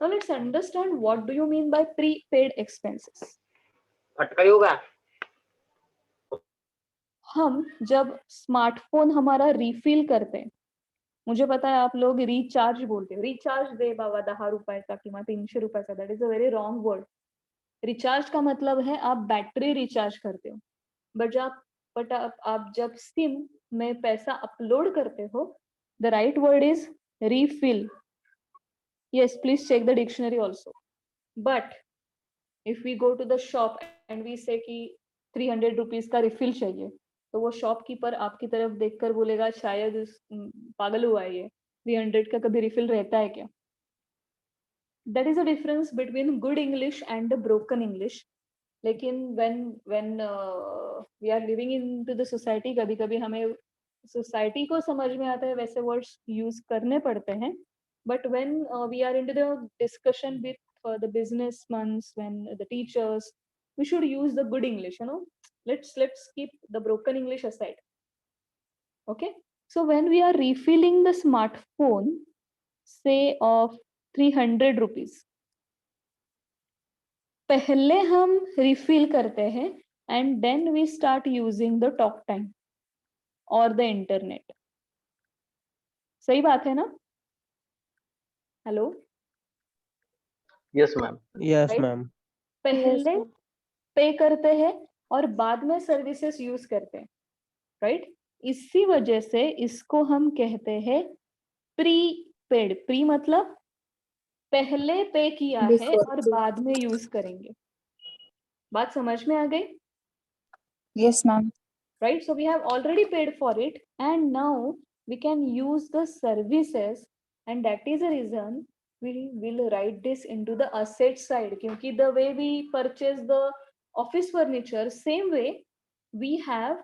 Now let's understand what do you mean by prepaid expenses. फटका होगा। हम जब स्मार्टफोन हमारा रिफिल करते हैं, मुझे पता है आप लोग रिचार्ज बोलते हो, रिचार्ज दे बाबा 10 रुपयाचा किंवा 300 रुपयाचा, that is a very wrong word. Recharge का मतलब है आप बैटरी रिचार्ज करते हो. बट आप जब सिम में पैसा अपलोड करते हो, the right word is refill. Yes, please check the dictionary also. But if we go to the shop and we say कि 300 रुपीज का रिफिल चाहिए, तो वो शॉपकीपर आपकी तरफ देखकर बोलेगा शायद पागल हुआ है ये, 300 का कभी रिफिल रहता है क्या? That is a difference between good English and the broken English. लेकिन when we are living into the society, कभी कभी हमें सोसाइटी को समझ में आता है वैसे वर्ड्स यूज करने पड़ते हैं. But when we are into the discussion with the businessmen, when the teachers, we should use the good English. Let's keep the broken English aside. Okay. So when we are refilling the smartphone, say of 300 rupees, पहले हम refill करते हैं and then we start using the talk time और the internet. सही बात है ना? Hello. Yes ma'am. Yes ma'am. पहले पे करते हैं और बाद में सर्विसेज यूज करते हैं, राइट? इसी वजह से इसको हम कहते हैं प्रीपेड. प्री मतलब पहले पे किया है और बाद में यूज करेंगे. बात समझ में आ गई? Yes, ma'am. Right, so we have already paid for it and now we can use the services, and that is the reason we will write this into the asset side. Kyunki the way we purchase the office furniture, same way we have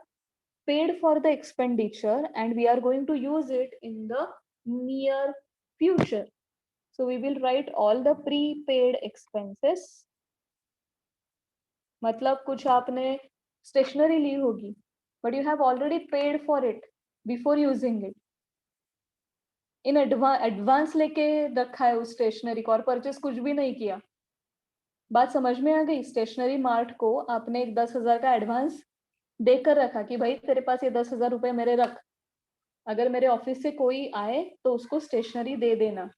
paid for the expenditure and we are going to use it in the near future. So we will write all the prepaid expenses. मतलब कुछ आपने stationery ली होगी, but you have already paid for it before using it. In advance लेके रखा है उस stationery को और परचेस कुछ भी नहीं किया. बात समझ में आ गई? स्टेशनरी मार्ट को आपने एक 10,000 का एडवांस देकर रखा कि भाई तेरे पास ये 10,000 रुपए मेरे रख, अगर मेरे ऑफिस से कोई आए तो उसको स्टेशनरी दे देना.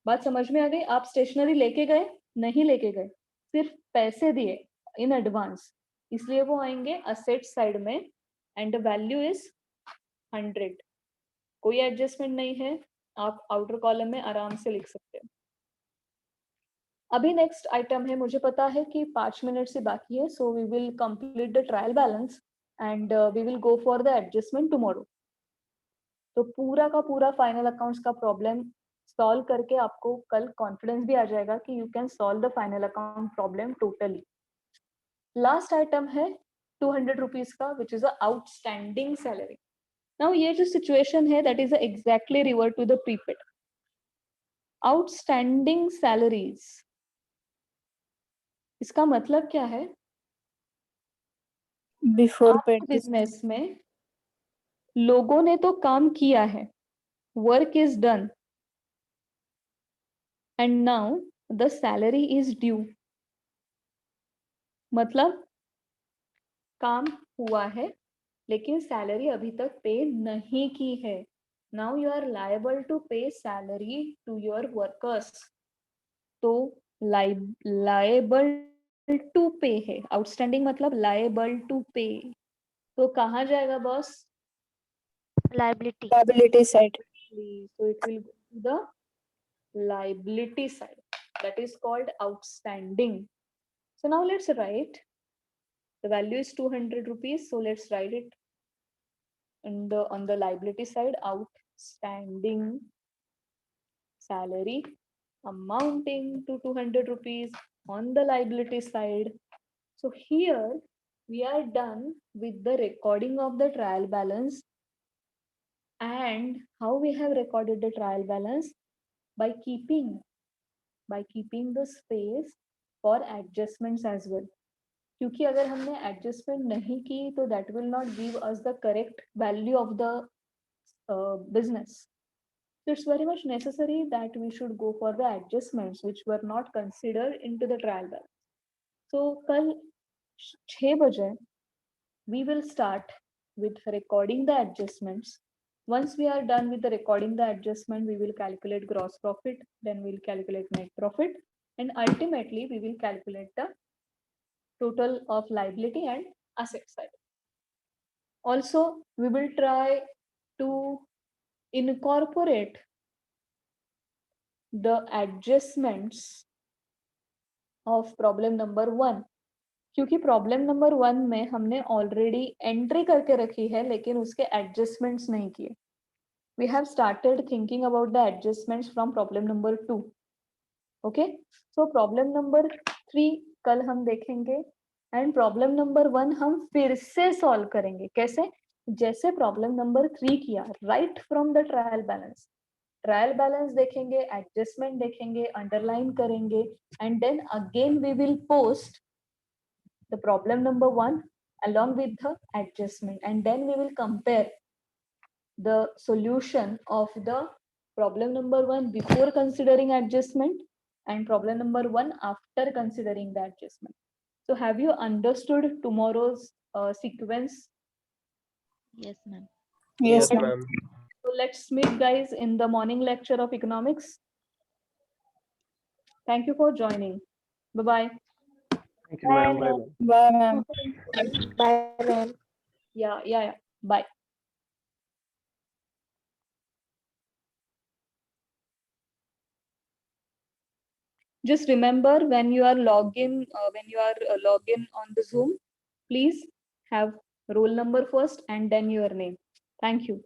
बात समझ में आ गई? आप स्टेशनरी लेके गए? नहीं लेके गए, सिर्फ पैसे दिए इन एडवांस, इसलिए वो आएंगे असेट साइड में एंड द वैल्यू इज 100. कोई एडजस्टमेंट नहीं है, आप आउटर कॉलम में आराम से लिख सकते हो. अभी नेक्स्ट आइटम है, मुझे पता है कि 5 मिनट से बाकी है, so we will complete the trial balance and we will go for the adjustment tomorrow. तो पूरा का पूरा फाइनल अकाउंट्स का प्रॉब्लम सॉल्व करके आपको कल कॉन्फिडेंस भी आ जाएगा कि you can solve the final account problem totally. Last item है 200 रुपीज का, which is a outstanding salary. Now ये जो सिचुएशन है that is exactly revert to the prepaid. Outstanding salaries, इसका मतलब क्या है? Before paid. बिजनेस में लोगों ने तो काम किया है, work is done and now the salary is due. मतलब काम हुआ है लेकिन सैलरी अभी तक पे नहीं की है. Now you are liable to pay salary to your workers. तो लायबल टू पे है, आउटस्टैंडिंग मतलब लायबल टू पे. तो कहाँ जाएगा boss? Liability side. So it will go to the liability side, that is called outstanding. So now let's write, the value is 200 rupees, so let's write it on the liability side, outstanding salary amounting to 200 rupees on the liability side. So here we are done with the recording of the trial balance. And how we have recorded the trial balance? By keeping the space for adjustments as well. क्योंकि अगर हमने adjustment नहीं की तो that will not give us the correct value of the business. So it's very much necessary that we should go for the adjustments which were not considered into the trial balance. So kal 6 baje we will start with recording the adjustments. Once we are done with the recording the adjustment, we will calculate gross profit, then we'll calculate net profit, and ultimately we will calculate the total of liability and asset side. Also, we will try to incorporate the adjustments of problem number 1, क्योंकि problem number 1 में हमने already entry करके रखी है लेकिन उसके adjustments नहीं किए. We have started thinking about the adjustments from problem number 2. Okay, so problem number 3 कल हम देखेंगे एंड प्रॉब्लम नंबर 1 हम फिर से सॉल्व करेंगे. कैसे? जैसे प्रॉब्लम नंबर 3 किया, right from the trial balance. Trial balance देखेंगे, एडजस्टमेंट देखेंगे, अंडरलाइन करेंगे and then again we will post the problem number 1 along with the adjustment, and then we will compare the solution of the problem number 1 before considering adjustment and problem number 1 after considering the adjustment. So have you understood tomorrow's sequence? Yes, ma'am. Yes, ma'am. ma'am. So let's meet guys in the morning lecture of economics. Thank you for joining. Bye bye. Thank you, ma'am. Bye, ma'am. Bye, ma'am. Bye, ma'am. Yeah. Bye. Just remember when you are login on the Zoom, please have roll number first and then your name. Thank you.